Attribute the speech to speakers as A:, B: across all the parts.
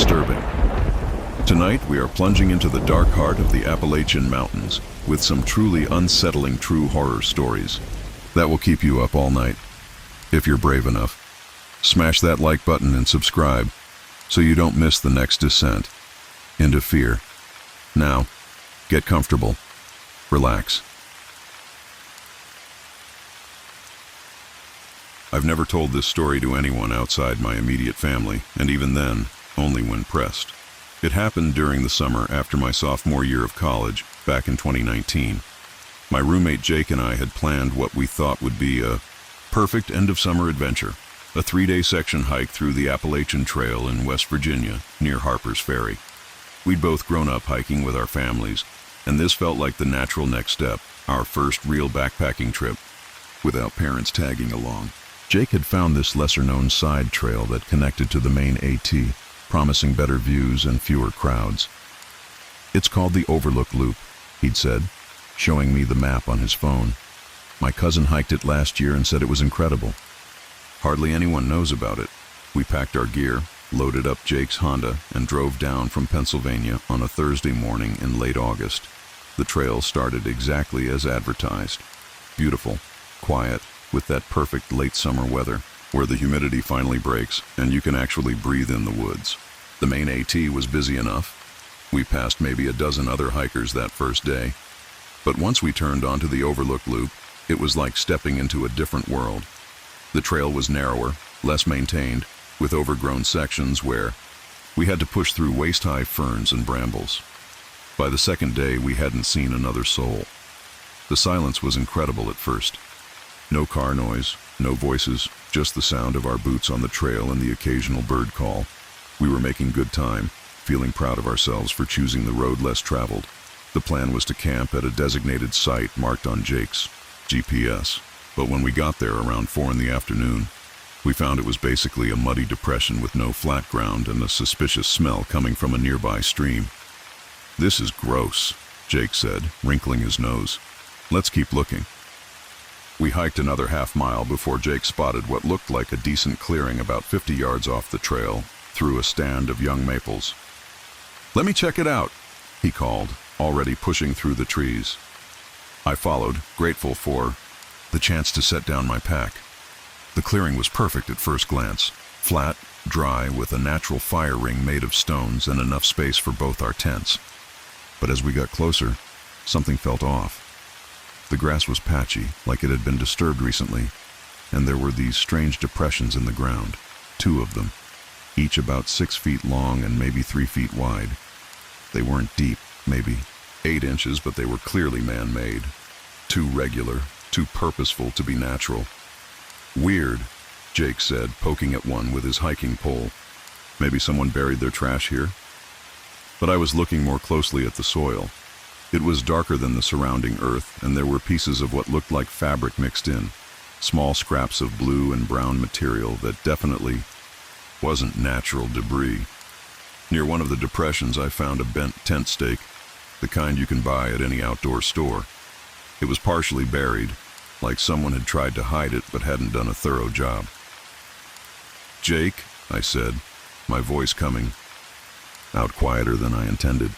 A: disturbing. Tonight, we are plunging into the dark heart of the Appalachian Mountains with some truly unsettling true horror stories that will keep you up all night, if you're brave enough. Smash that like button and subscribe so you don't miss the next descent into fear. Now, get comfortable, relax. I've never told this story to anyone outside my immediate family, and even then, only when pressed. It happened during the summer after my sophomore year of college, back in 2019. My roommate Jake and I had planned what we thought would be a perfect end-of-summer adventure, a 3-day section hike through the Appalachian Trail in West Virginia, near Harper's Ferry. We'd both grown up hiking with our families, and this felt like the natural next step, our first real backpacking trip, without parents tagging along. Jake had found this lesser-known side trail that connected to the main AT, promising better views and fewer crowds. "It's called the Overlook Loop," he'd said, showing me the map on his phone. "My cousin hiked it last year and said it was incredible." Hardly anyone knows about it. We packed our gear, loaded up Jake's Honda, and drove down from Pennsylvania on a Thursday morning in late August. The trail started exactly as advertised. Beautiful, quiet, with that perfect late summer weather, where the humidity finally breaks and you can actually breathe in the woods. The main AT was busy enough. We passed maybe a dozen other hikers that first day. But once we turned onto the Overlook Loop, it was like stepping into a different world. The trail was narrower, less maintained, with overgrown sections where we had to push through waist-high ferns and brambles. By the second day, we hadn't seen another soul. The silence was incredible at first. No car noise, no voices, just the sound of our boots on the trail and the occasional bird call. We were making good time, feeling proud of ourselves for choosing the road less traveled. The plan was to camp at a designated site marked on Jake's GPS. But when we got there around 4 in the afternoon, we found it was basically a muddy depression with no flat ground and a suspicious smell coming from a nearby stream. "This is gross," Jake said, wrinkling his nose. "Let's keep looking." We hiked another half-mile before Jake spotted what looked like a decent clearing about 50 yards off the trail, through a stand of young maples. "Let me check it out," he called, already pushing through the trees. I followed, grateful for the chance to set down my pack. The clearing was perfect at first glance, flat, dry, with a natural fire ring made of stones and enough space for both our tents. But as we got closer, something felt off. The grass was patchy, like it had been disturbed recently, and there were these strange depressions in the ground, 2 of them, each about 6 feet long and maybe 3 feet wide. They weren't deep, maybe 8 inches, but they were clearly man-made. Too regular, too purposeful to be natural. "Weird," Jake said, poking at one with his hiking pole. "Maybe someone buried their trash here?" But I was looking more closely at the soil. It was darker than the surrounding earth, and there were pieces of what looked like fabric mixed in, small scraps of blue and brown material that definitely wasn't natural debris. Near one of the depressions, I found a bent tent stake, the kind you can buy at any outdoor store. It was partially buried, like someone had tried to hide it but hadn't done a thorough job. "Jake," I said, my voice coming out quieter than I intended,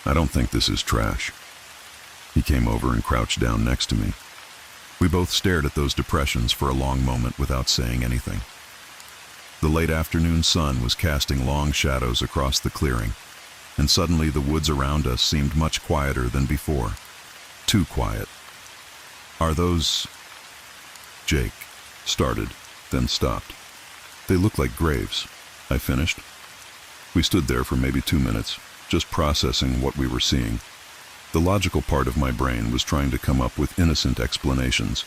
A: "I don't think this is trash." He came over and crouched down next to me. We both stared at those depressions for a long moment without saying anything. The late afternoon sun was casting long shadows across the clearing, and suddenly the woods around us seemed much quieter than before. Too quiet. "Are those—" Jake started, then stopped. "They look like graves," I finished. We stood there for maybe 2 minutes, just processing what we were seeing. The logical part of my brain was trying to come up with innocent explanations.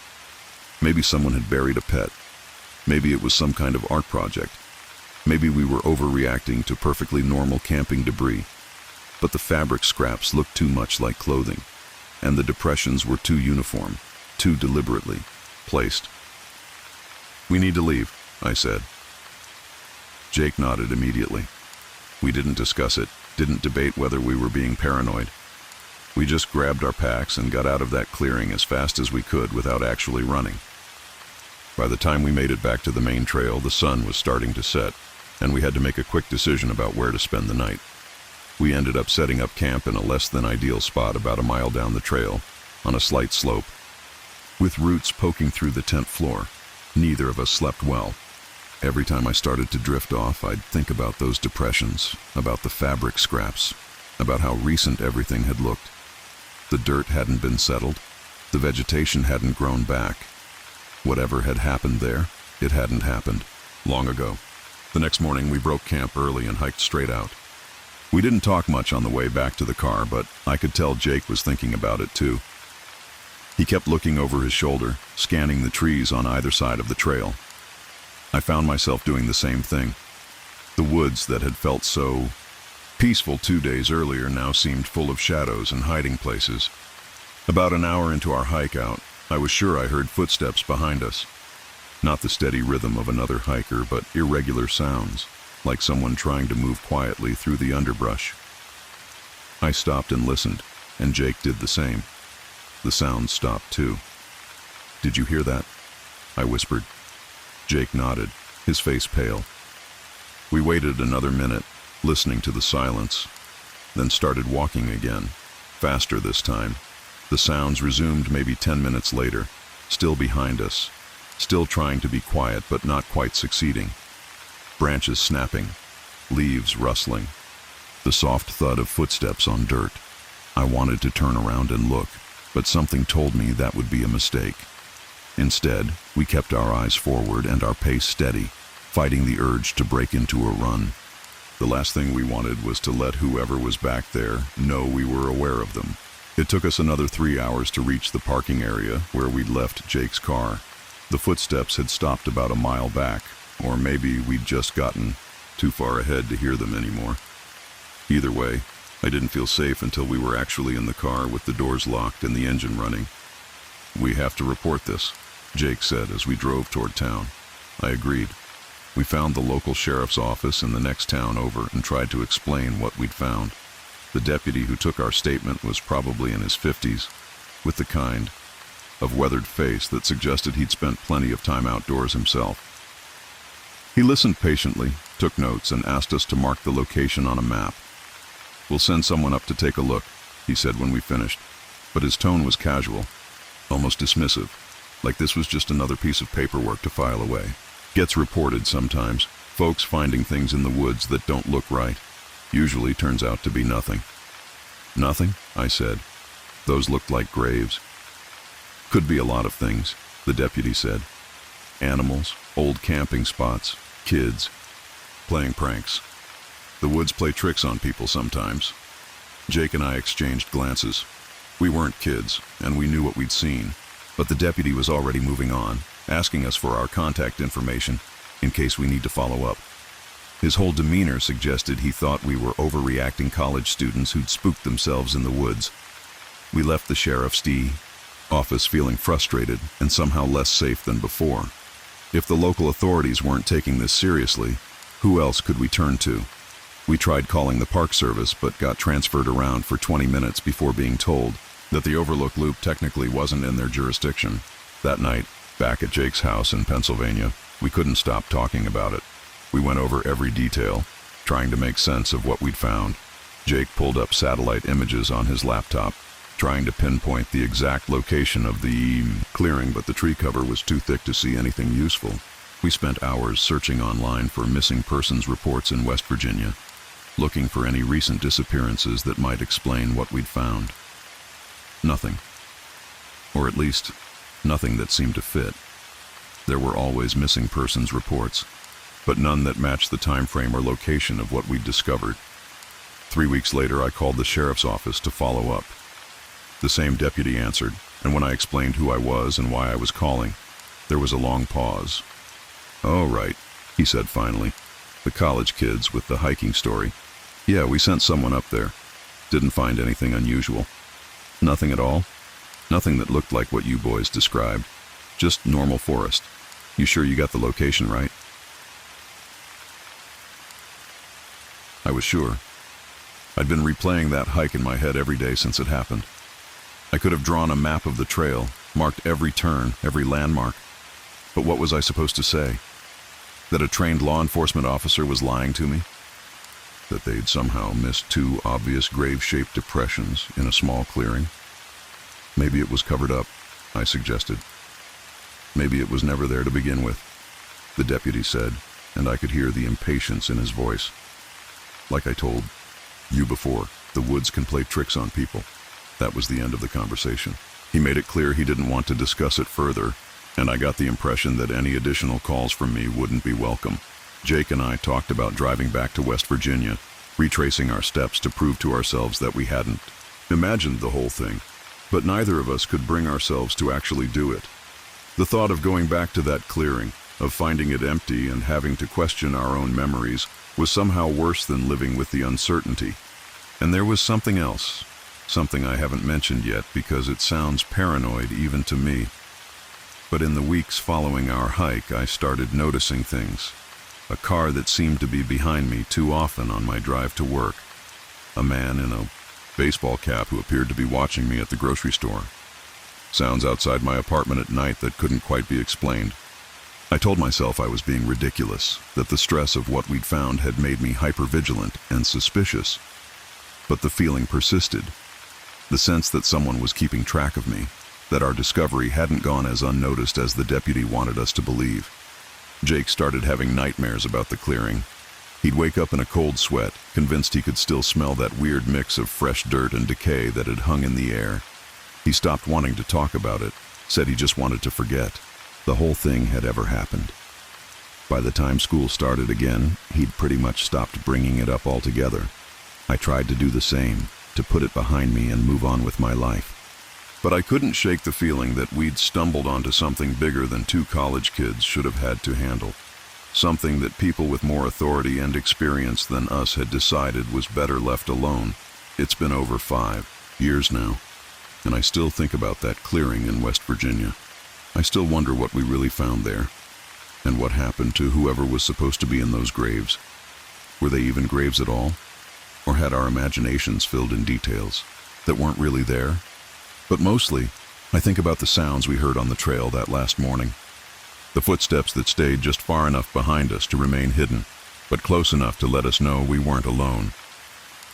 A: Maybe someone had buried a pet. Maybe it was some kind of art project. Maybe we were overreacting to perfectly normal camping debris. But the fabric scraps looked too much like clothing, and the depressions were too uniform, too deliberately placed. "We need to leave," I said. Jake nodded immediately. We didn't discuss it, didn't debate whether we were being paranoid. We just grabbed our packs and got out of that clearing as fast as we could without actually running. By the time we made it back to the main trail, the sun was starting to set. and we had to make a quick decision about where to spend the night. We ended up setting up camp in a less than ideal spot about a mile down the trail, on a slight slope. With roots poking through the tent floor, neither of us slept well. Every time I started to drift off, I'd think about those depressions, about the fabric scraps, about how recent everything had looked. The dirt hadn't been settled, the vegetation hadn't grown back. Whatever had happened there, it hadn't happened long ago. The next morning, we broke camp early and hiked straight out. We didn't talk much on the way back to the car, but I could tell Jake was thinking about it too. He kept looking over his shoulder, scanning the trees on either side of the trail. I found myself doing the same thing. The woods that had felt so peaceful 2 days earlier now seemed full of shadows and hiding places. About an hour into our hike out, I was sure I heard footsteps behind us. Not the steady rhythm of another hiker, but irregular sounds, like someone trying to move quietly through the underbrush. I stopped and listened, and Jake did the same. The sounds stopped too. "Did you hear that?" I whispered. Jake nodded, his face pale. We waited another minute, listening to the silence, then started walking again, faster this time. The sounds resumed maybe 10 minutes later, still behind us, still trying to be quiet but not quite succeeding. Branches snapping, leaves rustling, the soft thud of footsteps on dirt. I wanted to turn around and look, but something told me that would be a mistake. Instead, we kept our eyes forward and our pace steady, fighting the urge to break into a run. The last thing we wanted was to let whoever was back there know we were aware of them. It took us another 3 hours to reach the parking area where we'd left Jake's car. The footsteps had stopped about a mile back, or maybe we'd just gotten too far ahead to hear them anymore. Either way, I didn't feel safe until we were actually in the car with the doors locked and the engine running. "We have to report this," Jake said as we drove toward town. I agreed. We found the local sheriff's office in the next town over and tried to explain what we'd found. The deputy who took our statement was probably in his 50s, with the kind of weathered face that suggested he'd spent plenty of time outdoors himself. He listened patiently, took notes, and asked us to mark the location on a map. "We'll send someone up to take a look," he said when we finished, but his tone was casual, almost dismissive, like this was just another piece of paperwork to file away. Gets reported sometimes, folks finding things in the woods that don't look right. Usually turns out to be nothing. "Nothing?" I said. "Those looked like graves." "Could be a lot of things," the deputy said. "Animals, old camping spots, kids, playing pranks. The woods play tricks on people sometimes." Jake and I exchanged glances. We weren't kids, and we knew what we'd seen, but the deputy was already moving on, asking us for our contact information in case we need to follow up. His whole demeanor suggested he thought we were overreacting college students who'd spooked themselves in the woods. We left the sheriff's office feeling frustrated and somehow less safe than before. If the local authorities weren't taking this seriously, who else could we turn to? We tried calling the Park Service but got transferred around for 20 minutes before being told that the Overlook Loop technically wasn't in their jurisdiction. That night, back at Jake's house in Pennsylvania, we couldn't stop talking about it. We went over every detail, trying to make sense of what we'd found. Jake pulled up satellite images on his laptop, trying to pinpoint the exact location of the clearing, but the tree cover was too thick to see anything useful. We spent hours searching online for missing persons reports in West Virginia, looking for any recent disappearances that might explain what we'd found. Nothing. Or at least, nothing that seemed to fit. There were always missing persons reports, but none that matched the time frame or location of what we'd discovered. 3 weeks later, I called the sheriff's office to follow up. The same deputy answered, and when I explained who I was and why I was calling, there was a long pause. "Oh, right," he said finally. "The college kids with the hiking story. Yeah, we sent someone up there. Didn't find anything unusual." "Nothing at all?" "Nothing that looked like what you boys described. Just normal forest. You sure you got the location right?" I was sure. I'd been replaying that hike in my head every day since it happened. I could have drawn a map of the trail, marked every turn, every landmark. But what was I supposed to say? That a trained law enforcement officer was lying to me? That they'd somehow missed two obvious grave-shaped depressions in a small clearing? Maybe it was covered up, I suggested. Maybe it was never there to begin with, the deputy said, and I could hear the impatience in his voice. Like I told you before, the woods can play tricks on people. That was the end of the conversation. He made it clear he didn't want to discuss it further, and I got the impression that any additional calls from me wouldn't be welcome. Jake and I talked about driving back to West Virginia, retracing our steps to prove to ourselves that we hadn't imagined the whole thing, but neither of us could bring ourselves to actually do it. The thought of going back to that clearing, of finding it empty and having to question our own memories, was somehow worse than living with the uncertainty. And there was something else, something I haven't mentioned yet because it sounds paranoid even to me. But in the weeks following our hike, I started noticing things. A car that seemed to be behind me too often on my drive to work. A man in a baseball cap who appeared to be watching me at the grocery store. Sounds outside my apartment at night that couldn't quite be explained. I told myself I was being ridiculous, that the stress of what we'd found had made me hypervigilant and suspicious. But the feeling persisted. The sense that someone was keeping track of me, that our discovery hadn't gone as unnoticed as the deputy wanted us to believe. Jake started having nightmares about the clearing. He'd wake up in a cold sweat, convinced he could still smell that weird mix of fresh dirt and decay that had hung in the air. He stopped wanting to talk about it, said he just wanted to forget the whole thing had ever happened. By the time school started again, he'd pretty much stopped bringing it up altogether. I tried to do the same, to put it behind me and move on with my life. But I couldn't shake the feeling that we'd stumbled onto something bigger than two college kids should have had to handle. Something that people with more authority and experience than us had decided was better left alone. It's been over 5 years now, and I still think about that clearing in West Virginia. I still wonder what we really found there, and what happened to whoever was supposed to be in those graves. Were they even graves at all? Or had our imaginations filled in details that weren't really there? But mostly, I think about the sounds we heard on the trail that last morning. The footsteps that stayed just far enough behind us to remain hidden, but close enough to let us know we weren't alone.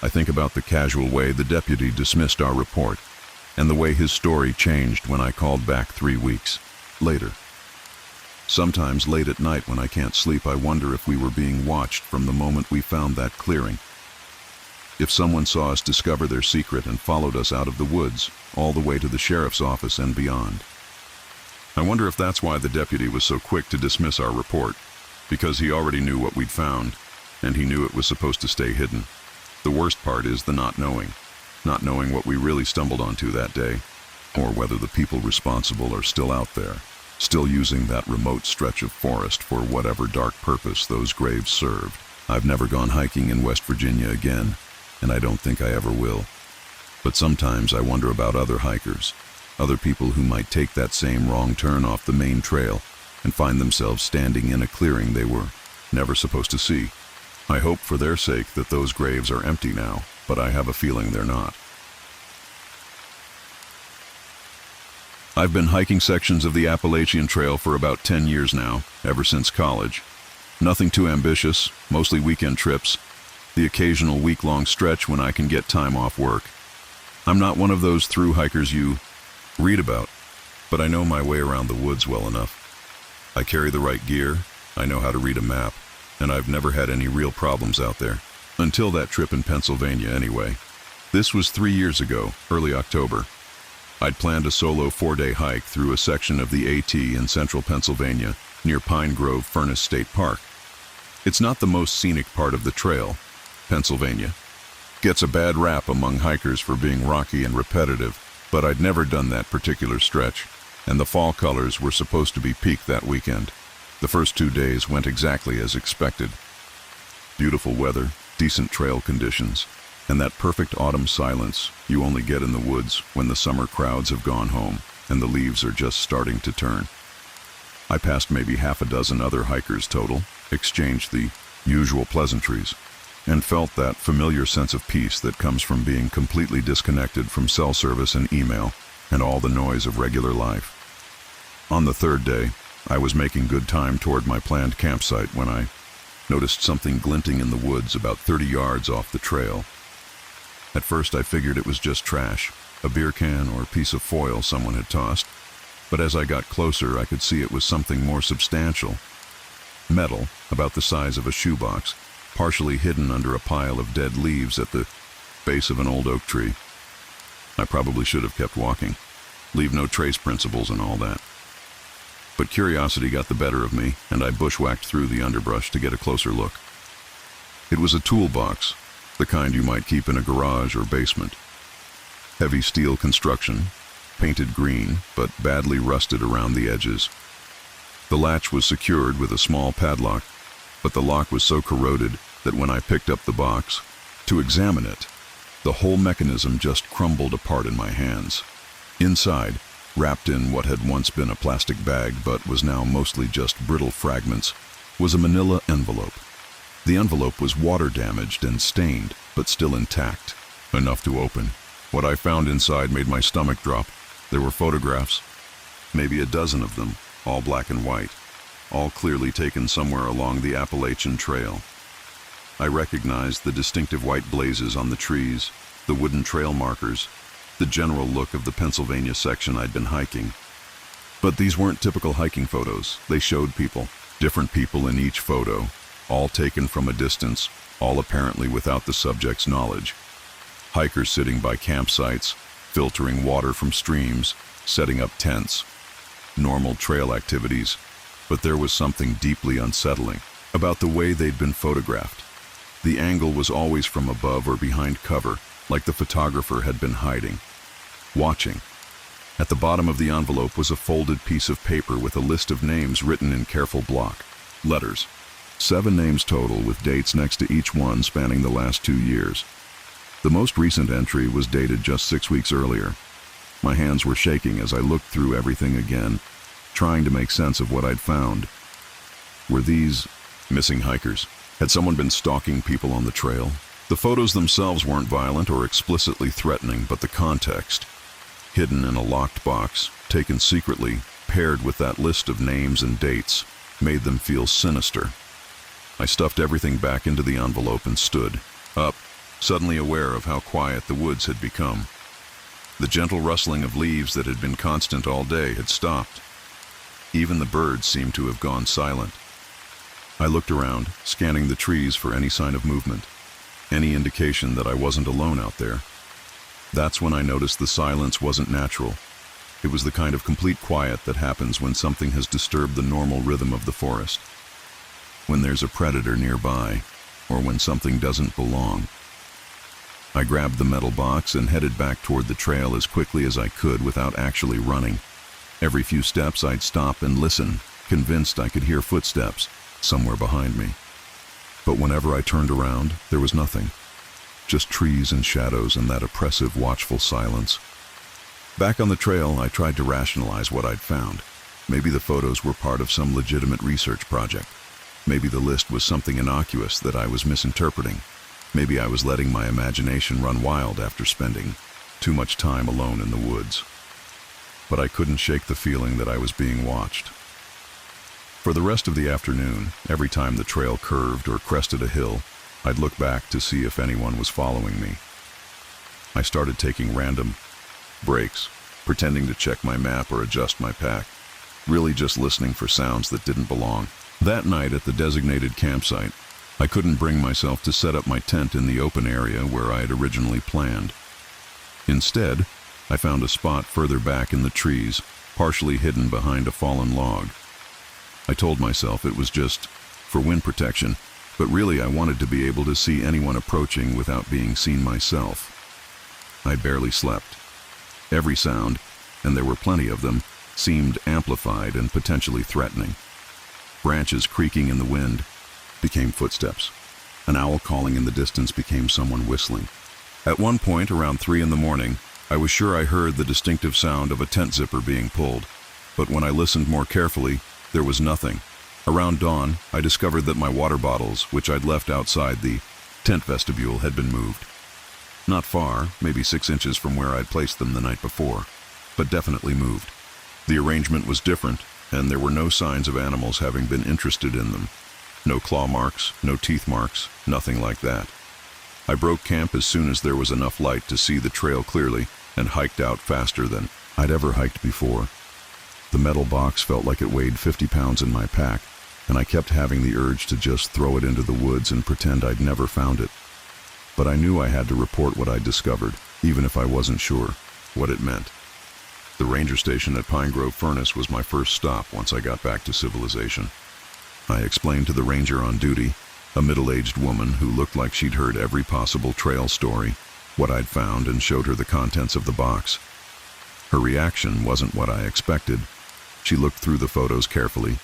A: I think about the casual way the deputy dismissed our report, and the way his story changed when I called back 3 weeks later. Sometimes late at night when I can't sleep, I wonder if we were being watched from the moment we found that clearing. If someone saw us discover their secret and followed us out of the woods, all the way to the sheriff's office and beyond. I wonder if that's why the deputy was so quick to dismiss our report, because he already knew what we'd found, and he knew it was supposed to stay hidden. The worst part is the not knowing what we really stumbled onto that day, or whether the people responsible are still out there, still using that remote stretch of forest for whatever dark purpose those graves served. I've never gone hiking in West Virginia again, and I don't think I ever will. But sometimes I wonder about other hikers, other people who might take that same wrong turn off the main trail and find themselves standing in a clearing they were never supposed to see. I hope for their sake that those graves are empty now, but I have a feeling they're not. I've been hiking sections of the Appalachian Trail for about 10 years now, ever since college. Nothing too ambitious, mostly weekend trips, the occasional week-long stretch when I can get time off work. I'm not one of those through hikers you read about, but I know my way around the woods well enough. I carry the right gear, I know how to read a map, and I've never had any real problems out there. Until that trip in Pennsylvania, anyway. This was 3 years ago, early October. I'd planned a solo 4-day hike through a section of the AT in central Pennsylvania, near Pine Grove Furnace State Park. It's not the most scenic part of the trail. Pennsylvania gets a bad rap among hikers for being rocky and repetitive, but I'd never done that particular stretch, and the fall colors were supposed to be peaked that weekend. The first 2 days went exactly as expected. Beautiful weather, decent trail conditions, and that perfect autumn silence you only get in the woods when the summer crowds have gone home and the leaves are just starting to turn. I passed maybe half a dozen other hikers total, exchanged the usual pleasantries, and felt that familiar sense of peace that comes from being completely disconnected from cell service and email and all the noise of regular life. On the third day, I was making good time toward my planned campsite when I noticed something glinting in the woods about 30 yards off the trail. At first I figured it was just trash, a beer can or piece of foil someone had tossed, but as I got closer I could see it was something more substantial. Metal, about the size of a shoebox, partially hidden under a pile of dead leaves at the base of an old oak tree. I probably should have kept walking. Leave no trace principles and all that. But curiosity got the better of me, and I bushwhacked through the underbrush to get a closer look. It was a toolbox, the kind you might keep in a garage or basement. Heavy steel construction, painted green, but badly rusted around the edges. The latch was secured with a small padlock, but the lock was so corroded that when I picked up the box to examine it, the whole mechanism just crumbled apart in my hands. Inside, wrapped in what had once been a plastic bag but was now mostly just brittle fragments, was a manila envelope. The envelope was water damaged and stained, but still intact, enough to open. What I found inside made my stomach drop. There were photographs, maybe a dozen of them, all black and white, all clearly taken somewhere along the Appalachian Trail. I recognized the distinctive white blazes on the trees, the wooden trail markers, the general look of the Pennsylvania section I'd been hiking. But these weren't typical hiking photos. They showed people, different people in each photo, all taken from a distance, all apparently without the subject's knowledge. Hikers sitting by campsites, filtering water from streams, setting up tents. Normal trail activities, but there was something deeply unsettling about the way they'd been photographed. The angle was always from above or behind cover, like the photographer had been hiding, watching. At the bottom of the envelope was a folded piece of paper with a list of names written in careful block letters. 7 names total, with dates next to each one spanning the last 2 years. The most recent entry was dated just 6 weeks earlier. My hands were shaking as I looked through everything again, trying to make sense of what I'd found. Were these missing hikers? Had someone been stalking people on the trail? The photos themselves weren't violent or explicitly threatening, but the context, hidden in a locked box, taken secretly, paired with that list of names and dates, made them feel sinister. I stuffed everything back into the envelope and stood up, suddenly aware of how quiet the woods had become. The gentle rustling of leaves that had been constant all day had stopped. Even the birds seemed to have gone silent. I looked around, scanning the trees for any sign of movement, any indication that I wasn't alone out there. That's when I noticed the silence wasn't natural. It was the kind of complete quiet that happens when something has disturbed the normal rhythm of the forest. When there's a predator nearby, or when something doesn't belong. I grabbed the metal box and headed back toward the trail as quickly as I could without actually running. Every few steps I'd stop and listen, convinced I could hear footsteps somewhere behind me. But whenever I turned around, there was nothing. Just trees and shadows and that oppressive, watchful silence. Back on the trail, I tried to rationalize what I'd found. Maybe the photos were part of some legitimate research project. Maybe the list was something innocuous that I was misinterpreting. Maybe I was letting my imagination run wild after spending too much time alone in the woods. But I couldn't shake the feeling that I was being watched. For the rest of the afternoon, every time the trail curved or crested a hill, I'd look back to see if anyone was following me. I started taking random breaks, pretending to check my map or adjust my pack, really just listening for sounds that didn't belong. That night at the designated campsite, I couldn't bring myself to set up my tent in the open area where I had originally planned. Instead, I found a spot further back in the trees, partially hidden behind a fallen log. I told myself it was just for wind protection, but really I wanted to be able to see anyone approaching without being seen myself. I barely slept. Every sound, and there were plenty of them, seemed amplified and potentially threatening. Branches creaking in the wind became footsteps. An owl calling in the distance became someone whistling. At one point, around 3 in the morning, I was sure I heard the distinctive sound of a tent zipper being pulled, but when I listened more carefully, there was nothing. Around dawn, I discovered that my water bottles, which I'd left outside the tent vestibule, had been moved. Not far, maybe 6 inches from where I'd placed them the night before, but definitely moved. The arrangement was different, and there were no signs of animals having been interested in them. No claw marks, no teeth marks, nothing like that. I broke camp as soon as there was enough light to see the trail clearly and hiked out faster than I'd ever hiked before. The metal box felt like it weighed 50 pounds in my pack, and I kept having the urge to just throw it into the woods and pretend I'd never found it. But I knew I had to report what I'd discovered, even if I wasn't sure what it meant. The ranger station at Pine Grove Furnace was my first stop once I got back to civilization. I explained to the ranger on duty, a middle-aged woman who looked like she'd heard every possible trail story, what I'd found, and showed her the contents of the box. Her reaction wasn't what I expected. She looked through the photos carefully,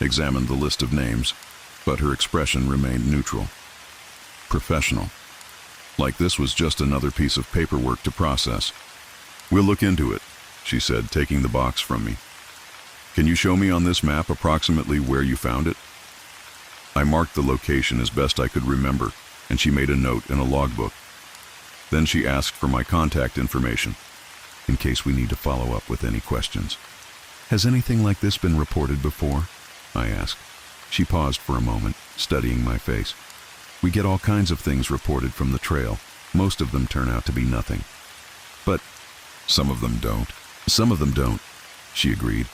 A: examined the list of names, but her expression remained neutral. Professional. Like this was just another piece of paperwork to process. "We'll look into it," she said, taking the box from me. "Can you show me on this map approximately where you found it?" I marked the location as best I could remember, and she made a note in a logbook. Then she asked for my contact information, in case we need to follow up with any questions. "Has anything like this been reported before?" I asked. She paused for a moment, studying my face. "We get all kinds of things reported from the trail. Most of them turn out to be nothing. But some of them don't." "Some of them don't," she agreed,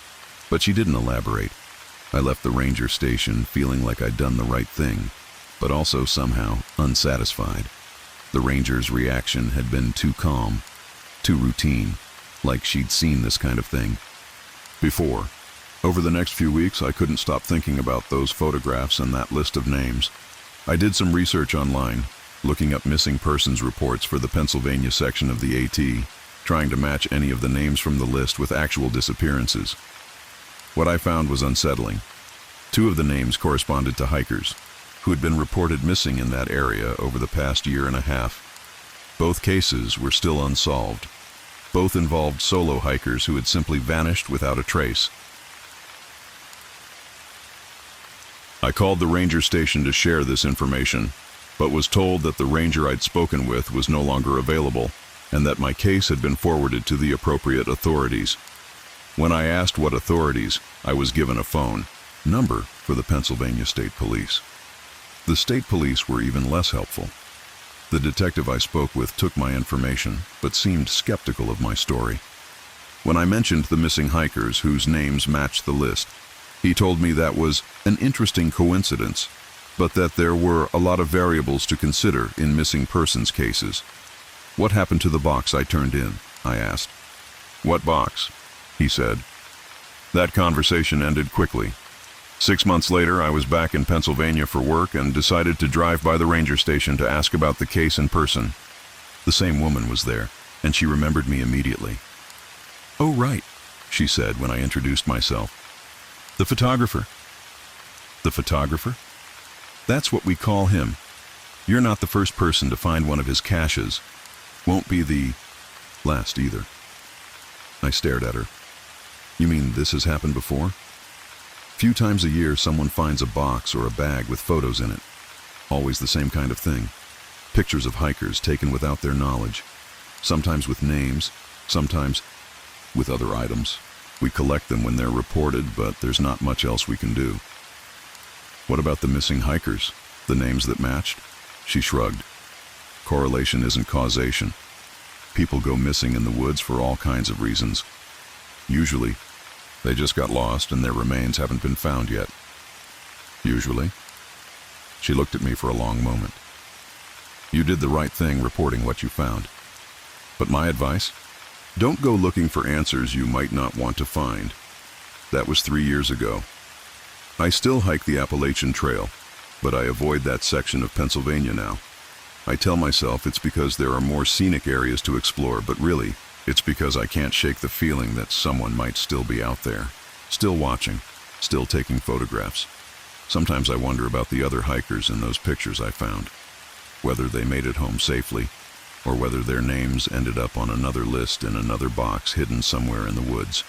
A: but she didn't elaborate. I left the ranger station feeling like I'd done the right thing, but also somehow unsatisfied. The ranger's reaction had been too calm, too routine, like she'd seen this kind of thing before. Over the next few weeks, I couldn't stop thinking about those photographs and that list of names. I did some research online, looking up missing persons reports for the Pennsylvania section of the AT, trying to match any of the names from the list with actual disappearances. What I found was unsettling. 2 of the names corresponded to hikers who had been reported missing in that area over the past year and a half. Both cases were still unsolved. Both involved solo hikers who had simply vanished without a trace. I called the ranger station to share this information, but was told that the ranger I'd spoken with was no longer available, and that my case had been forwarded to the appropriate authorities. When I asked what authorities, I was given a phone number for the Pennsylvania State Police. The state police were even less helpful. The detective I spoke with took my information, but seemed skeptical of my story. When I mentioned the missing hikers whose names matched the list, he told me that was an interesting coincidence, but that there were a lot of variables to consider in missing persons cases. "What happened to the box I turned in?" I asked. "What box?" he said. That conversation ended quickly. 6 months later, I was back in Pennsylvania for work and decided to drive by the ranger station to ask about the case in person. The same woman was there, and she remembered me immediately. "Oh, right," she said when I introduced myself. "The photographer." "The photographer?" "That's what we call him. You're not the first person to find one of his caches. Won't be the last either." I stared at her. "You mean this has happened before?" "Few times a year someone finds a box or a bag with photos in it. Always the same kind of thing. Pictures of hikers taken without their knowledge. Sometimes with names, sometimes with other items. We collect them when they're reported, but there's not much else we can do." "What about the missing hikers? The names that matched?" She shrugged. "Correlation isn't causation. People go missing in the woods for all kinds of reasons. Usually, they just got lost and their remains haven't been found yet." "Usually?" She looked at me for a long moment. "You did the right thing reporting what you found. But my advice? Don't go looking for answers you might not want to find. That was 3 years ago. I still hike the Appalachian Trail, but I avoid that section of Pennsylvania now. I tell myself it's because there are more scenic areas to explore, but really, it's because I can't shake the feeling that someone might still be out there, still watching, still taking photographs. Sometimes I wonder about the other hikers in those pictures I found, whether they made it home safely, or whether their names ended up on another list in another box hidden somewhere in the woods.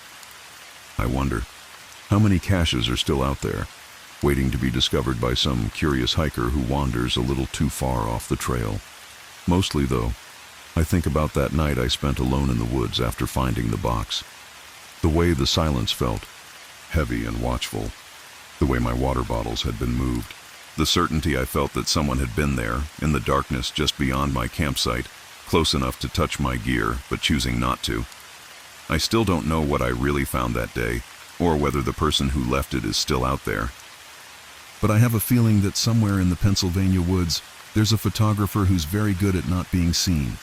A: I wonder, how many caches are still out there, waiting to be discovered by some curious hiker who wanders a little too far off the trail? Mostly, though, I think about that night I spent alone in the woods after finding the box. The way the silence felt, heavy and watchful, the way my water bottles had been moved, the certainty I felt that someone had been there, in the darkness just beyond my campsite, close enough to touch my gear, but choosing not to. I still don't know what I really found that day, or whether the person who left it is still out there. But I have a feeling that somewhere in the Pennsylvania woods, there's a photographer who's very good at not being seen.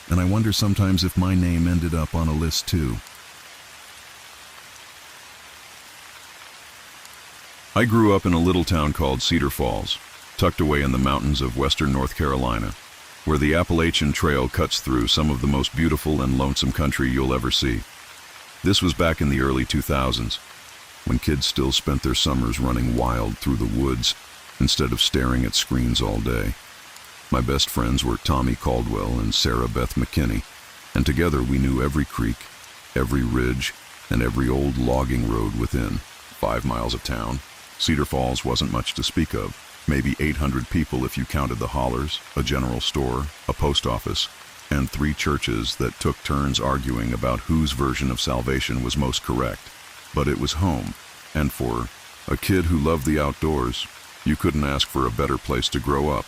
A: And I wonder sometimes if my name ended up on a list too. I grew up in a little town called Cedar Falls, tucked away in the mountains of western North Carolina, where the Appalachian Trail cuts through some of the most beautiful and lonesome country you'll ever see. This was back in the early 2000s, when kids still spent their summers running wild through the woods instead of staring at screens all day. My best friends were Tommy Caldwell and Sarah Beth McKinney, and together we knew every creek, every ridge, and every old logging road within 5 miles of town. Cedar Falls wasn't much to speak of, maybe 800 people if you counted the hollers, a general store, a post office, and 3 churches that took turns arguing about whose version of salvation was most correct. But it was home, and for a kid who loved the outdoors, you couldn't ask for a better place to grow up.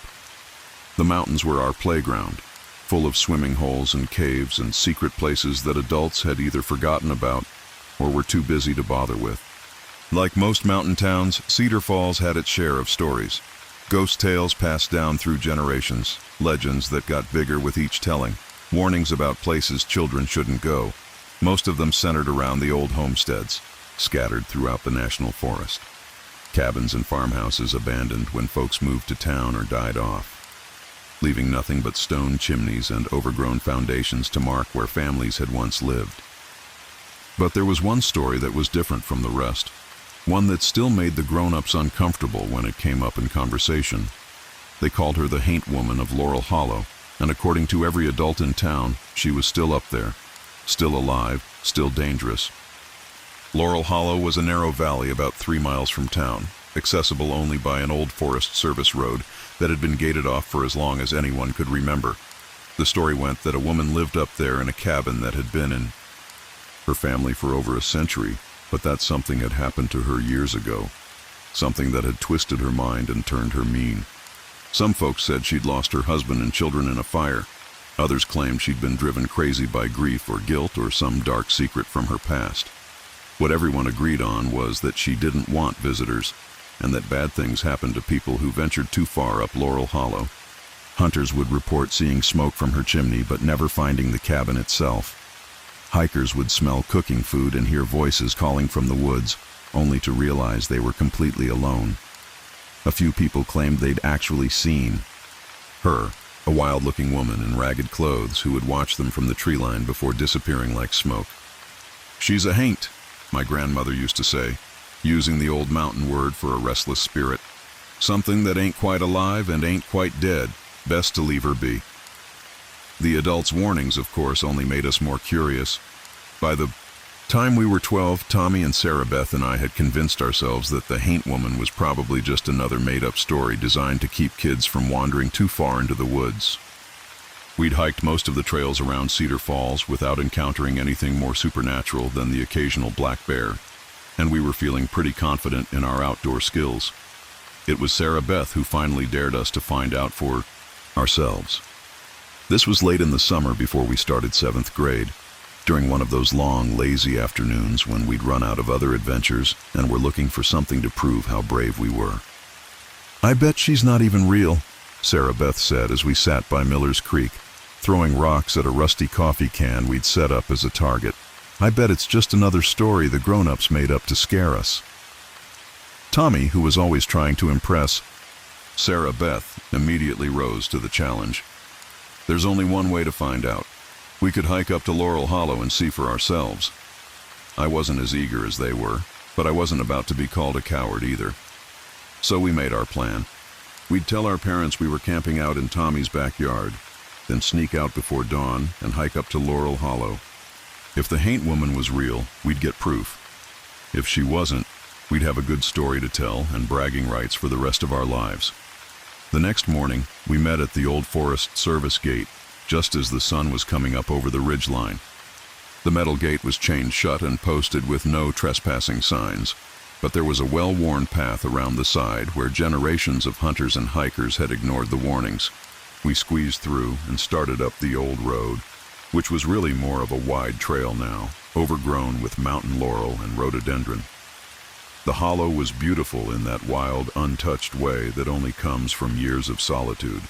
A: The mountains were our playground, full of swimming holes and caves and secret places that adults had either forgotten about or were too busy to bother with. Like most mountain towns, Cedar Falls had its share of stories. Ghost tales passed down through generations, legends that got bigger with each telling, warnings about places children shouldn't go, most of them centered around the old homesteads, scattered throughout the national forest. Cabins and farmhouses abandoned when folks moved to town or died off, leaving nothing but stone chimneys and overgrown foundations to mark where families had once lived. But there was one story that was different from the rest. One that still made the grown-ups uncomfortable when it came up in conversation. They called her the Haint Woman of Laurel Hollow, and according to every adult in town, she was still up there, still alive, still dangerous. Laurel Hollow was a narrow valley about 3 miles from town, accessible only by an old Forest Service road that had been gated off for as long as anyone could remember. The story went that a woman lived up there in a cabin that had been in her family for over a century, but that something had happened to her years ago, something that had twisted her mind and turned her mean. Some folks said she'd lost her husband and children in a fire. Others claimed she'd been driven crazy by grief or guilt or some dark secret from her past. What everyone agreed on was that she didn't want visitors, and that bad things happened to people who ventured too far up Laurel Hollow. Hunters would report seeing smoke from her chimney but never finding the cabin itself. Hikers would smell cooking food and hear voices calling from the woods, only to realize they were completely alone. A few people claimed they'd actually seen her, a wild-looking woman in ragged clothes who would watch them from the tree line before disappearing like smoke. "She's a haint," my grandmother used to say, using the old mountain word for a restless spirit. "Something that ain't quite alive and ain't quite dead. Best to leave her be." The adults' warnings, of course, only made us more curious. By the time we were 12, Tommy and Sarah Beth and I had convinced ourselves that the Haint Woman was probably just another made-up story designed to keep kids from wandering too far into the woods. We'd hiked most of the trails around Cedar Falls without encountering anything more supernatural than the occasional black bear, and we were feeling pretty confident in our outdoor skills. It was Sarah Beth who finally dared us to find out for ourselves. This was late in the summer before we started 7th grade, during one of those long, lazy afternoons when we'd run out of other adventures and were looking for something to prove how brave we were. "I bet she's not even real," Sarah Beth said as we sat by Miller's Creek, throwing rocks at a rusty coffee can we'd set up as a target. "I bet it's just another story the grown-ups made up to scare us." Tommy, who was always trying to impress Sarah Beth, immediately rose to the challenge. "There's only one way to find out. We could hike up to Laurel Hollow and see for ourselves." I wasn't as eager as they were, but I wasn't about to be called a coward either. So we made our plan. We'd tell our parents we were camping out in Tommy's backyard, then sneak out before dawn and hike up to Laurel Hollow. If the Haint Woman was real, we'd get proof. If she wasn't, we'd have a good story to tell and bragging rights for the rest of our lives. The next morning, we met at the old Forest Service gate, just as the sun was coming up over the ridgeline. The metal gate was chained shut and posted with no trespassing signs, but there was a well-worn path around the side where generations of hunters and hikers had ignored the warnings. We squeezed through and started up the old road, which was really more of a wide trail now, overgrown with mountain laurel and rhododendron. The hollow was beautiful in that wild, untouched way that only comes from years of solitude.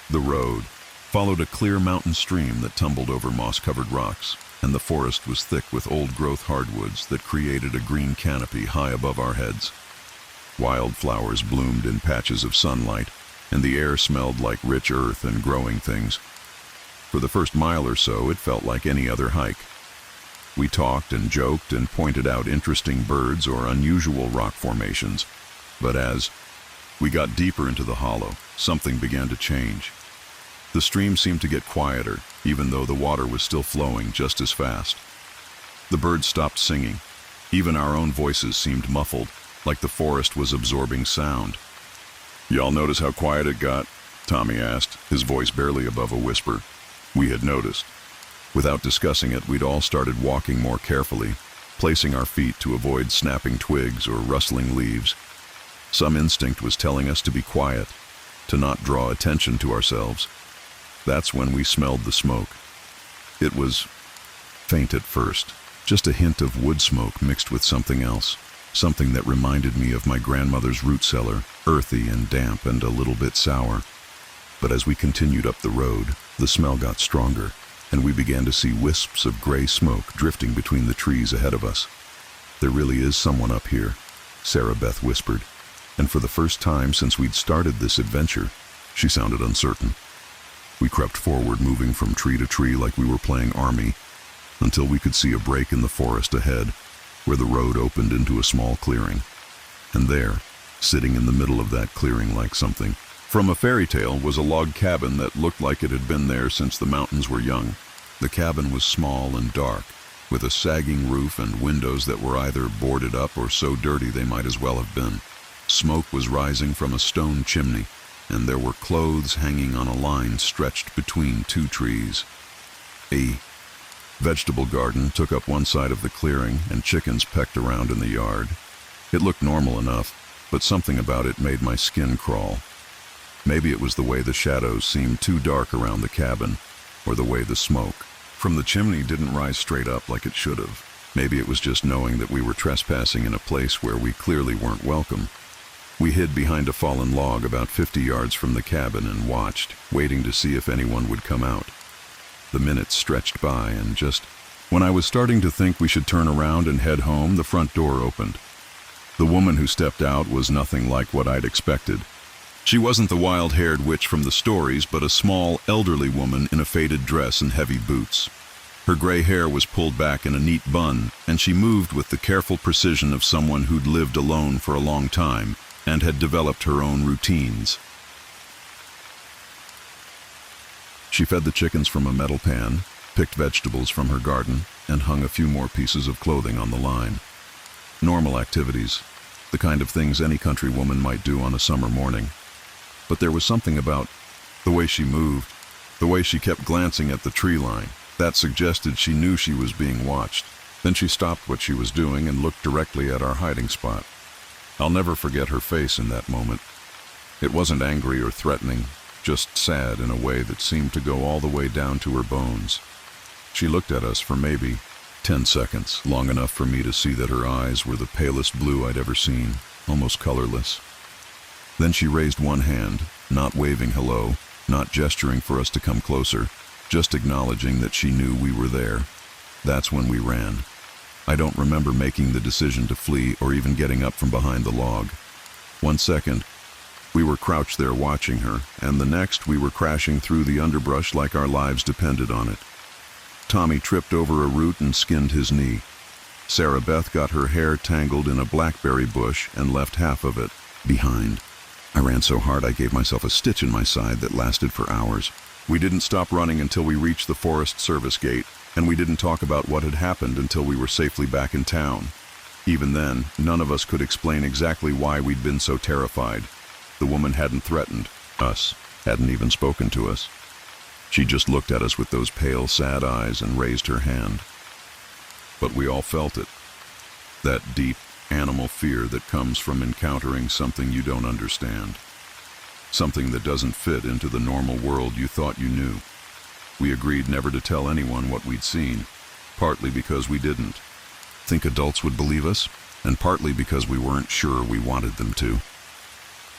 A: The road followed a clear mountain stream that tumbled over moss-covered rocks, and the forest was thick with old-growth hardwoods that created a green canopy high above our heads. Wildflowers bloomed in patches of sunlight, and the air smelled like rich earth and growing things. For the first mile or so, it felt like any other hike. We talked and joked and pointed out interesting birds or unusual rock formations, but as we got deeper into the hollow, something began to change. The stream seemed to get quieter, even though the water was still flowing just as fast. The birds stopped singing. Even our own voices seemed muffled, like the forest was absorbing sound. "Y'all notice how quiet it got?" Tommy asked, his voice barely above a whisper. We had noticed. Without discussing it, we'd all started walking more carefully, placing our feet to avoid snapping twigs or rustling leaves. Some instinct was telling us to be quiet, to not draw attention to ourselves. That's when we smelled the smoke. It was faint at first, just a hint of wood smoke mixed with something else, something that reminded me of my grandmother's root cellar, earthy and damp and a little bit sour. But as we continued up the road, the smell got stronger, and we began to see wisps of gray smoke drifting between the trees ahead of us. "There really is someone up here," Sarah Beth whispered, and for the first time since we'd started this adventure, she sounded uncertain. We crept forward, moving from tree to tree like we were playing army, until we could see a break in the forest ahead, where the road opened into a small clearing. And there, sitting in the middle of that clearing like something from a fairy tale, was a log cabin that looked like it had been there since the mountains were young. The cabin was small and dark, with a sagging roof and windows that were either boarded up or so dirty they might as well have been. Smoke was rising from a stone chimney, and there were clothes hanging on a line stretched between two trees. A vegetable garden took up one side of the clearing, and chickens pecked around in the yard. It looked normal enough, but something about it made my skin crawl. Maybe it was the way the shadows seemed too dark around the cabin, or the way the smoke from the chimney didn't rise straight up like it should have. Maybe it was just knowing that we were trespassing in a place where we clearly weren't welcome. We hid behind a fallen log about 50 yards from the cabin and watched, waiting to see if anyone would come out. The minutes stretched by, and just when I was starting to think we should turn around and head home, the front door opened. The woman who stepped out was nothing like what I'd expected. She wasn't the wild-haired witch from the stories, but a small, elderly woman in a faded dress and heavy boots. Her gray hair was pulled back in a neat bun, and she moved with the careful precision of someone who'd lived alone for a long time and had developed her own routines. She fed the chickens from a metal pan, picked vegetables from her garden, and hung a few more pieces of clothing on the line. Normal activities, the kind of things any country woman might do on a summer morning. But there was something about the way she moved, the way she kept glancing at the tree line, that suggested she knew she was being watched. Then she stopped what she was doing and looked directly at our hiding spot. I'll never forget her face in that moment. It wasn't angry or threatening, just sad in a way that seemed to go all the way down to her bones. She looked at us for maybe 10 seconds, long enough for me to see that her eyes were the palest blue I'd ever seen, almost colorless. Then she raised one hand, not waving hello, not gesturing for us to come closer, just acknowledging that she knew we were there. That's when we ran. I don't remember making the decision to flee or even getting up from behind the log. 1 second, we were crouched there watching her, and the next we were crashing through the underbrush like our lives depended on it. Tommy tripped over a root and skinned his knee. Sarah Beth got her hair tangled in a blackberry bush and left half of it behind. I ran so hard I gave myself a stitch in my side that lasted for hours. We didn't stop running until we reached the Forest Service gate, and we didn't talk about what had happened until we were safely back in town. Even then, none of us could explain exactly why we'd been so terrified. The woman hadn't threatened us, hadn't even spoken to us. She just looked at us with those pale, sad eyes and raised her hand. but we all felt it. That deep, animal fear that comes from encountering something you don't understand. Something that doesn't fit into the normal world you thought you knew. We agreed never to tell anyone what we'd seen, partly because we didn't think adults would believe us, and partly because we weren't sure we wanted them to.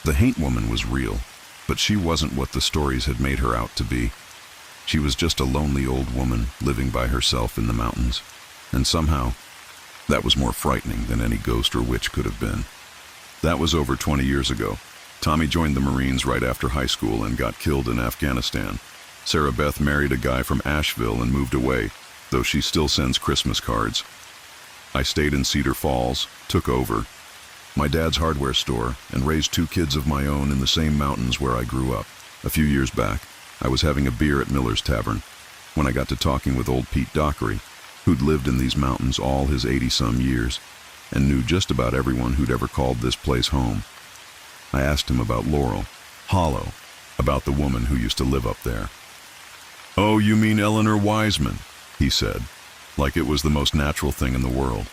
A: The Haint Woman was real, but she wasn't what the stories had made her out to be. She was just a lonely old woman living by herself in the mountains, and somehow, that was more frightening than any ghost or witch could have been. That was over 20 years ago. Tommy joined the Marines right after high school and got killed in Afghanistan. Sarah Beth married a guy from Asheville and moved away, though she still sends Christmas cards. I stayed in Cedar Falls, took over my dad's hardware store, and raised 2 kids of my own in the same mountains where I grew up. A few years back, I was having a beer at Miller's Tavern when I got to talking with old Pete Dockery, who'd lived in these mountains all his 80-some years and knew just about everyone who'd ever called this place home. I asked him about Laurel Hollow, about the woman who used to live up there. "Oh, you mean Eleanor Wiseman," he said, like it was the most natural thing in the world.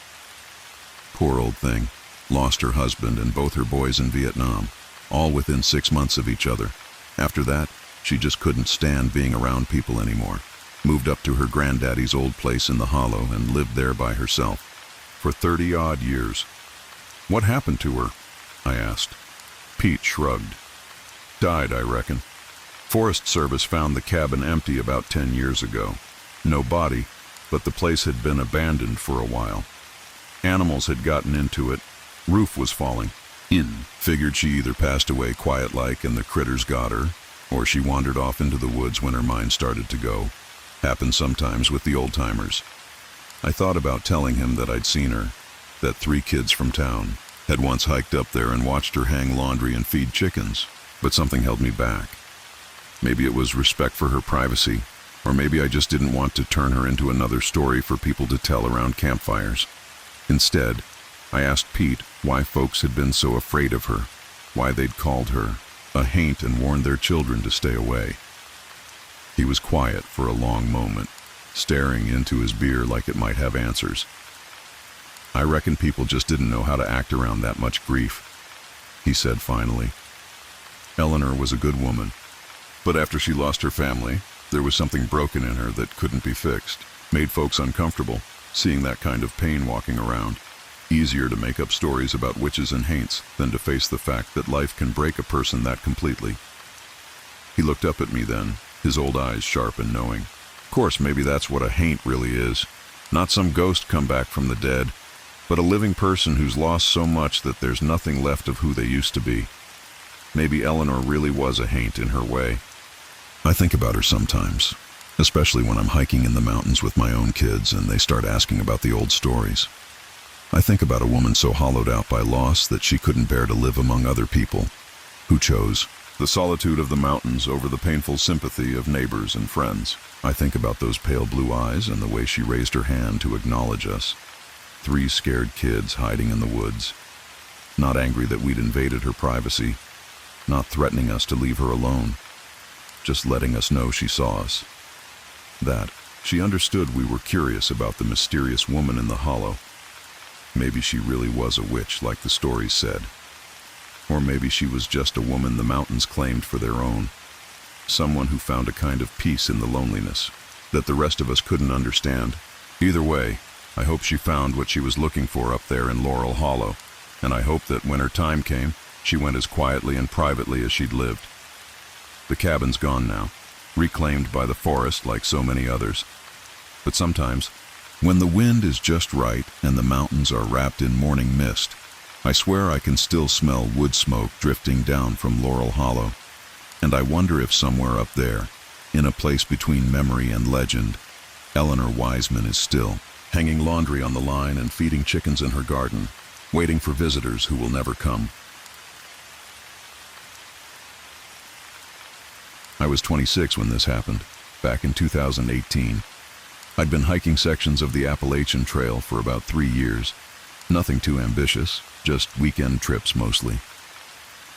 A: Poor old thing. Lost her husband and both her boys in Vietnam, all within 6 months of each other. After that, she just couldn't stand being around people anymore. Moved up to her granddaddy's old place in the Hollow and lived there by herself for 30-odd years. "What happened to her?" I asked. Pete shrugged. "Died, I reckon. Forest Service found the cabin empty about 10 years ago. No body, but the place had been abandoned for a while. Animals had gotten into it. Roof was falling in. Figured she either passed away quiet-like and the critters got her, or she wandered off into the woods when her mind started to go. Happened sometimes with the old-timers." I thought about telling him that I'd seen her, that 3 kids from town had once hiked up there and watched her hang laundry and feed chickens, but something held me back. Maybe it was respect for her privacy, or maybe I just didn't want to turn her into another story for people to tell around campfires. Instead, I asked Pete why folks had been so afraid of her, why they'd called her a haint and warned their children to stay away. He was quiet for a long moment, staring into his beer like it might have answers. "I reckon people just didn't know how to act around that much grief," he said finally. "Eleanor was a good woman, but after she lost her family, there was something broken in her that couldn't be fixed. Made folks uncomfortable, seeing that kind of pain walking around. Easier to make up stories about witches and haints than to face the fact that life can break a person that completely." He looked up at me then, his old eyes sharp and knowing. "Of course, maybe that's what a haint really is. Not some ghost come back from the dead, but a living person who's lost so much that there's nothing left of who they used to be. Maybe Eleanor really was a haint in her way. I think about her sometimes, especially when I'm hiking in the mountains with my own kids and they start asking about the old stories. I think about a woman so hollowed out by loss that she couldn't bear to live among other people, who chose the solitude of the mountains over the painful sympathy of neighbors and friends. I think about those pale blue eyes and the way she raised her hand to acknowledge us. 3 scared kids hiding in the woods, not angry that we'd invaded her privacy, not threatening us to leave her alone, just letting us know she saw us. That she understood we were curious about the mysterious woman in the hollow. Maybe she really was a witch like the stories said. Or maybe she was just a woman the mountains claimed for their own. Someone who found a kind of peace in the loneliness that the rest of us couldn't understand. Either way, I hope she found what she was looking for up there in Laurel Hollow, and I hope that when her time came, she went as quietly and privately as she'd lived. The cabin's gone now, reclaimed by the forest like so many others. But sometimes, when the wind is just right and the mountains are wrapped in morning mist, I swear I can still smell wood smoke drifting down from Laurel Hollow, and I wonder if somewhere up there, in a place between memory and legend, Eleanor Wiseman is still hanging laundry on the line and feeding chickens in her garden, waiting for visitors who will never come. I was 26 when this happened, back in 2018. I'd been hiking sections of the Appalachian Trail for about 3 years. Nothing too ambitious, just weekend trips mostly.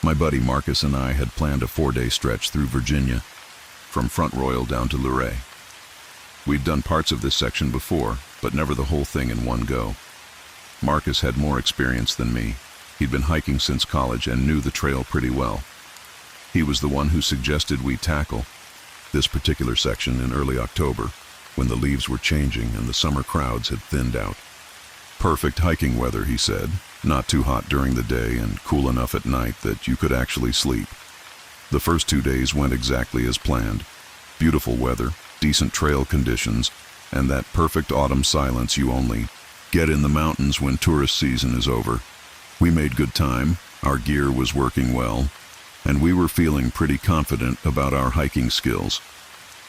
A: My buddy Marcus and I had planned a 4-day stretch through Virginia, from Front Royal down to Luray. We'd done parts of this section before, but never the whole thing in one go. Marcus had more experience than me. He'd been hiking since college and knew the trail pretty well. He was the one who suggested we tackle this particular section in early October, when the leaves were changing and the summer crowds had thinned out. Perfect hiking weather, he said, not too hot during the day and cool enough at night that you could actually sleep. The first 2 days went exactly as planned. Beautiful weather, decent trail conditions, and that perfect autumn silence you only get in the mountains when tourist season is over. We made good time, our gear was working well, and we were feeling pretty confident about our hiking skills.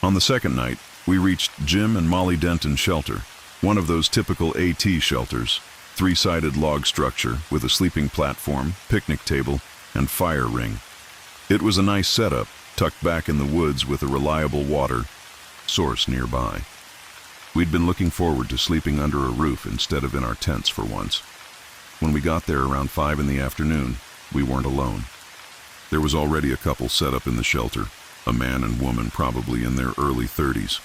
A: On the second night, we reached Jim and Molly Denton's shelter, one of those typical AT shelters, 3-sided log structure with a sleeping platform, picnic table, and fire ring. It was a nice setup, tucked back in the woods with a reliable water source nearby. We'd been looking forward to sleeping under a roof instead of in our tents for once. When we got there around 5 in the afternoon, we weren't alone. There was already a couple set up in the shelter, a man and woman probably in their early 30s.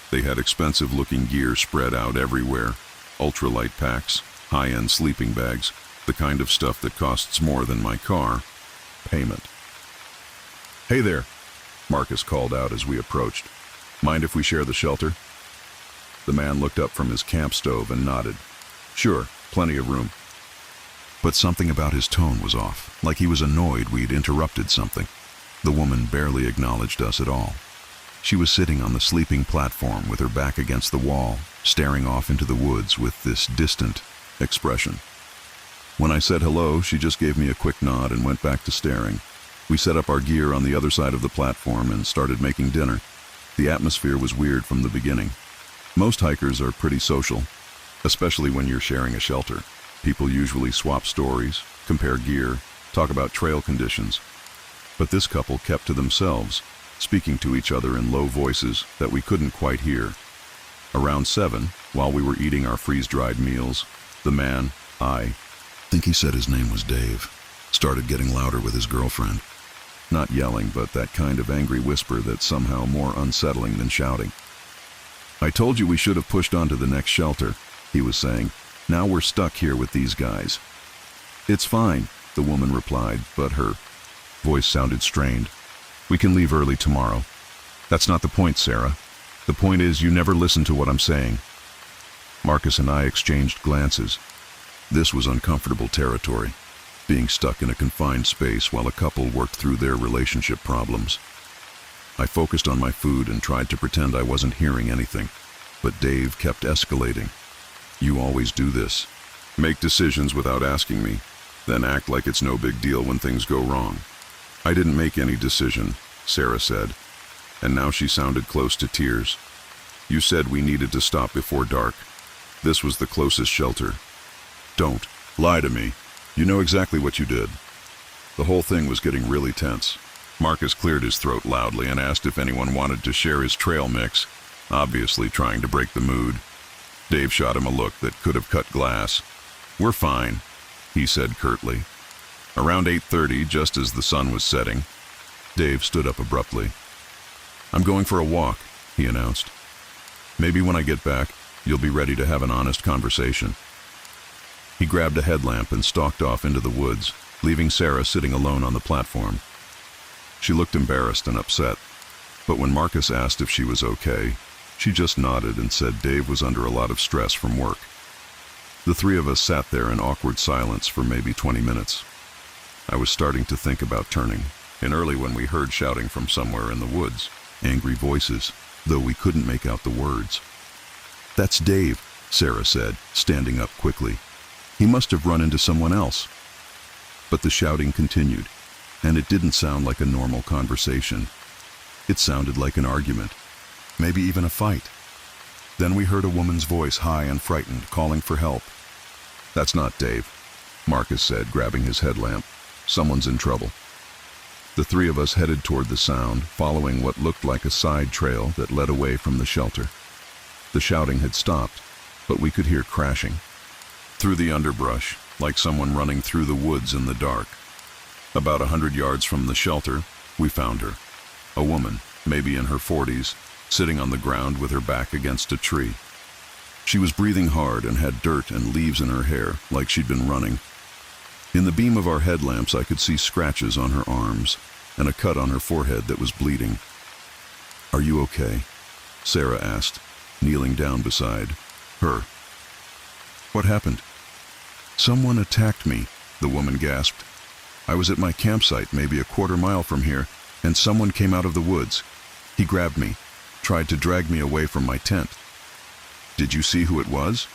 A: They had expensive-looking gear spread out everywhere, ultralight packs, high-end sleeping bags, the kind of stuff that costs more than my car payment. "Hey there," Marcus called out as we approached. "Mind if we share the shelter?" The man looked up from his camp stove and nodded. "Sure, plenty of room." But something about his tone was off, like he was annoyed we'd interrupted something. The woman barely acknowledged us at all. She was sitting on the sleeping platform with her back against the wall, staring off into the woods with this distant expression. When I said hello, she just gave me a quick nod and went back to staring. We set up our gear on the other side of the platform and started making dinner. The atmosphere was weird from the beginning. Most hikers are pretty social, especially when you're sharing a shelter. People usually swap stories, compare gear, talk about trail conditions. But this couple kept to themselves, speaking to each other in low voices that we couldn't quite hear. Around 7, while we were eating our freeze-dried meals, the man, I think he said his name was Dave, started getting louder with his girlfriend. Not yelling, but that kind of angry whisper that's somehow more unsettling than shouting. "I told you we should have pushed on to the next shelter," he was saying. "Now we're stuck here with these guys." "It's fine," the woman replied, but her voice sounded strained. "We can leave early tomorrow." "That's not the point, Sarah. The point is you never listen to what I'm saying." Marcus and I exchanged glances. This was uncomfortable territory, being stuck in a confined space while a couple worked through their relationship problems. I focused on my food and tried to pretend I wasn't hearing anything, but Dave kept escalating. "You always do this. Make decisions without asking me, then act like it's no big deal when things go wrong." "I didn't make any decision," Sarah said, and now she sounded close to tears. "You said we needed to stop before dark. This was the closest shelter. Don't lie to me. You know exactly what you did." The whole thing was getting really tense. Marcus cleared his throat loudly and asked if anyone wanted to share his trail mix, obviously trying to break the mood. Dave shot him a look that could have cut glass. "We're fine," he said curtly. Around 8:30, just as the sun was setting, Dave stood up abruptly. "I'm going for a walk," he announced. "Maybe when I get back, you'll be ready to have an honest conversation." He grabbed a headlamp and stalked off into the woods, leaving Sarah sitting alone on the platform. She looked embarrassed and upset, but when Marcus asked if she was okay, she just nodded and said Dave was under a lot of stress from work. The three of us sat there in awkward silence for maybe 20 minutes. I was starting to think about turning, and early when we heard shouting from somewhere in the woods, angry voices, though we couldn't make out the words. "That's Dave," Sarah said, standing up quickly. "He must have run into someone else." But the shouting continued, and it didn't sound like a normal conversation. It sounded like an argument, maybe even a fight. Then we heard a woman's voice, high and frightened, calling for help. "That's not Dave," Marcus said, grabbing his headlamp. "Someone's in trouble." The three of us headed toward the sound, following what looked like a side trail that led away from the shelter. The shouting had stopped, but we could hear crashing through the underbrush, like someone running through the woods in the dark. About 100 yards from the shelter, we found her. A woman, maybe in her 40s, sitting on the ground with her back against a tree. She was breathing hard and had dirt and leaves in her hair, like she'd been running. In the beam of our headlamps, I could see scratches on her arms and a cut on her forehead that was bleeding. "Are you okay?" Sarah asked, kneeling down beside her. "What happened?" "Someone attacked me," the woman gasped. "I was at my campsite, maybe a quarter-mile from here, and someone came out of the woods. He grabbed me, tried to drag me away from my tent." "Did you see who it was?"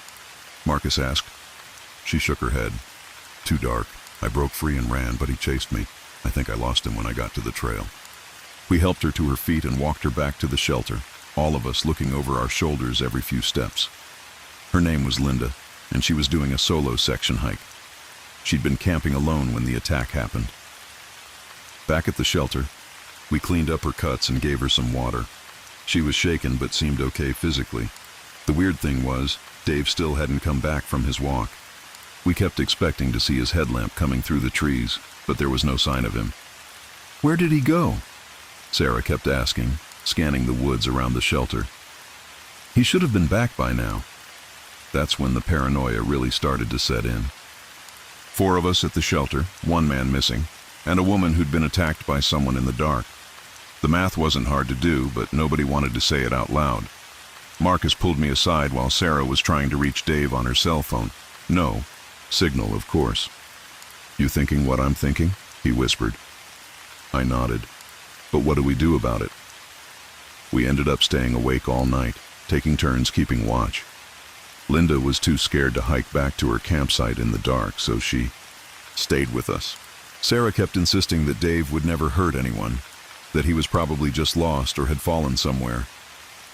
A: Marcus asked. She shook her head. "Too dark. I broke free and ran, but he chased me. I think I lost him when I got to the trail." We helped her to her feet and walked her back to the shelter, all of us looking over our shoulders every few steps. Her name was Linda, and she was doing a solo section hike. She'd been camping alone when the attack happened. Back at the shelter, we cleaned up her cuts and gave her some water. She was shaken but seemed okay physically. The weird thing was, Dave still hadn't come back from his walk. We kept expecting to see his headlamp coming through the trees, but there was no sign of him. "Where did he go?" Sarah kept asking, scanning the woods around the shelter. "He should have been back by now." That's when the paranoia really started to set in. 4 of us at the shelter, 1 man missing, and a woman who'd been attacked by someone in the dark. The math wasn't hard to do, but nobody wanted to say it out loud. Marcus pulled me aside while Sarah was trying to reach Dave on her cell phone. "No signal, of course." "You thinking what I'm thinking?" he whispered. I nodded. "But what do we do about it?" We ended up staying awake all night, taking turns keeping watch. Linda was too scared to hike back to her campsite in the dark, so she stayed with us. Sarah kept insisting that Dave would never hurt anyone, that he was probably just lost or had fallen somewhere.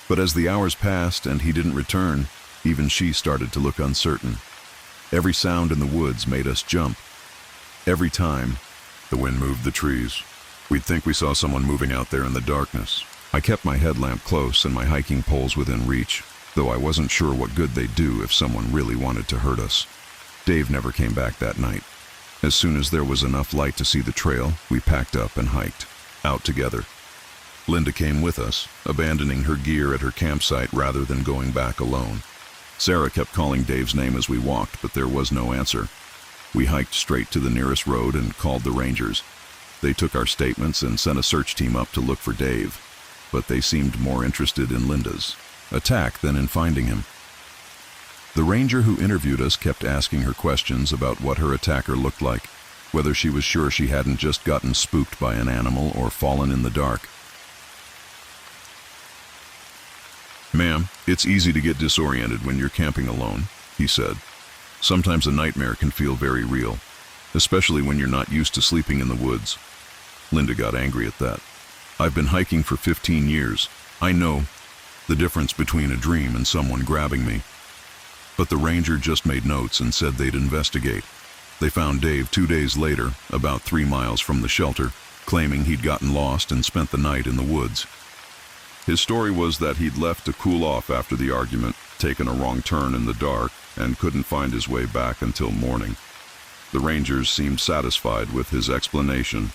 A: But as the hours passed and he didn't return, even she started to look uncertain. Every sound in the woods made us jump. Every time the wind moved the trees, we'd think we saw someone moving out there in the darkness. I kept my headlamp close and my hiking poles within reach, though I wasn't sure what good they'd do if someone really wanted to hurt us. Dave never came back that night. As soon as there was enough light to see the trail, we packed up and hiked, out together. Linda came with us, abandoning her gear at her campsite rather than going back alone. Sarah kept calling Dave's name as we walked, but there was no answer. We hiked straight to the nearest road and called the rangers. They took our statements and sent a search team up to look for Dave, but they seemed more interested in Linda's attack than in finding him. The ranger who interviewed us kept asking her questions about what her attacker looked like, whether she was sure she hadn't just gotten spooked by an animal or fallen in the dark. "Ma'am, it's easy to get disoriented when you're camping alone," he said. "Sometimes a nightmare can feel very real, especially when you're not used to sleeping in the woods." Linda got angry at that. "I've been hiking for 15 years. I know the difference between a dream and someone grabbing me." But the ranger just made notes and said they'd investigate. They found Dave 2 days later, about 3 miles from the shelter, claiming he'd gotten lost and spent the night in the woods. His story was that he'd left to cool off after the argument, taken a wrong turn in the dark, and couldn't find his way back until morning. The rangers seemed satisfied with his explanation.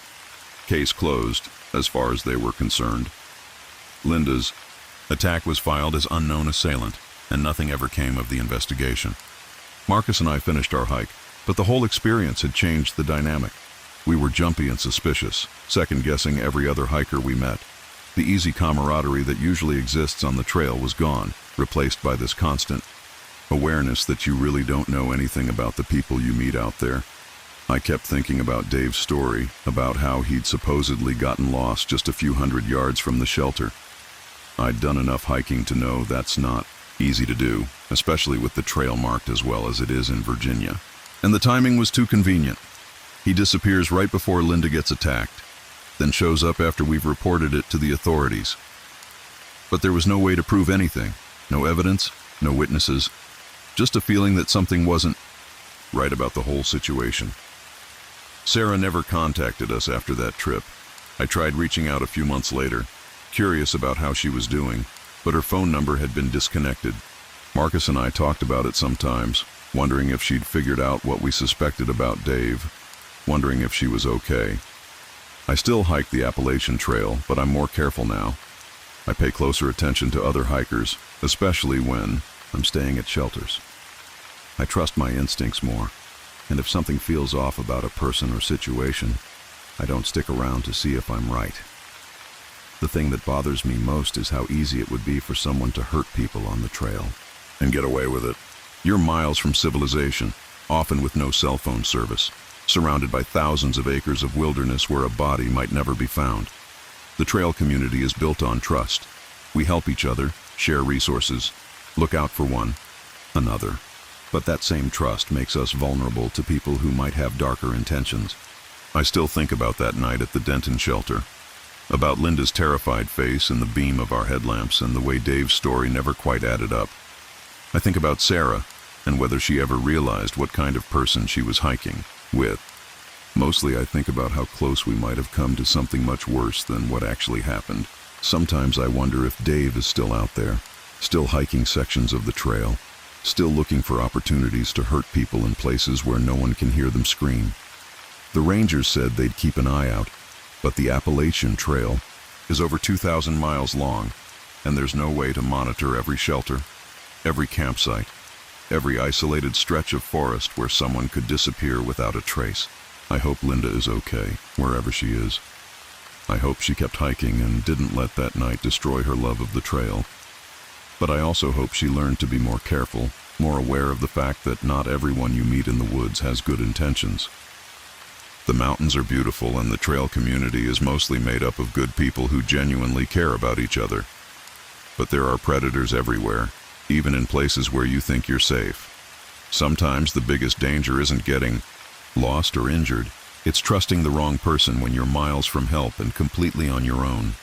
A: Case closed, as far as they were concerned. Linda's attack was filed as unknown assailant, and nothing ever came of the investigation. Marcus and I finished our hike, but the whole experience had changed the dynamic. We were jumpy and suspicious, second-guessing every other hiker we met. The easy camaraderie that usually exists on the trail was gone, replaced by this constant awareness that you really don't know anything about the people you meet out there. I kept thinking about Dave's story, about how he'd supposedly gotten lost just a few hundred yards from the shelter. I'd done enough hiking to know that's not easy to do, especially with the trail marked as well as it is in Virginia. And the timing was too convenient. He disappears right before Linda gets attacked, then shows up after we've reported it to the authorities. But there was no way to prove anything, no evidence, no witnesses, just a feeling that something wasn't right about the whole situation. Sarah never contacted us after that trip. I tried reaching out a few months later, curious about how she was doing, but her phone number had been disconnected. Marcus and I talked about it sometimes, wondering if she'd figured out what we suspected about Dave, wondering if she was okay. I still hike the Appalachian Trail, but I'm more careful now. I pay closer attention to other hikers, especially when I'm staying at shelters. I trust my instincts more, and if something feels off about a person or situation, I don't stick around to see if I'm right. The thing that bothers me most is how easy it would be for someone to hurt people on the trail and get away with it. You're miles from civilization, often with no cell phone service, surrounded by thousands of acres of wilderness where a body might never be found. The trail community is built on trust. We help each other, share resources, look out for one another. But that same trust makes us vulnerable to people who might have darker intentions. I still think about that night at the Denton shelter, about Linda's terrified face in the beam of our headlamps and the way Dave's story never quite added up. I think about Sarah and whether she ever realized what kind of person she was hiking with. Mostly I think about how close we might have come to something much worse than what actually happened. Sometimes I wonder if Dave is still out there, still hiking sections of the trail, still looking for opportunities to hurt people in places where no one can hear them scream. The rangers said they'd keep an eye out, but the Appalachian Trail is over 2,000 miles long, and there's no way to monitor every shelter, every campsite, every isolated stretch of forest where someone could disappear without a trace. I hope Linda is okay, wherever she is. I hope she kept hiking and didn't let that night destroy her love of the trail. But I also hope she learned to be more careful, more aware of the fact that not everyone you meet in the woods has good intentions. The mountains are beautiful and the trail community is mostly made up of good people who genuinely care about each other. But there are predators everywhere, even in places where you think you're safe. Sometimes the biggest danger isn't getting lost or injured. It's trusting the wrong person when you're miles from help and completely on your own.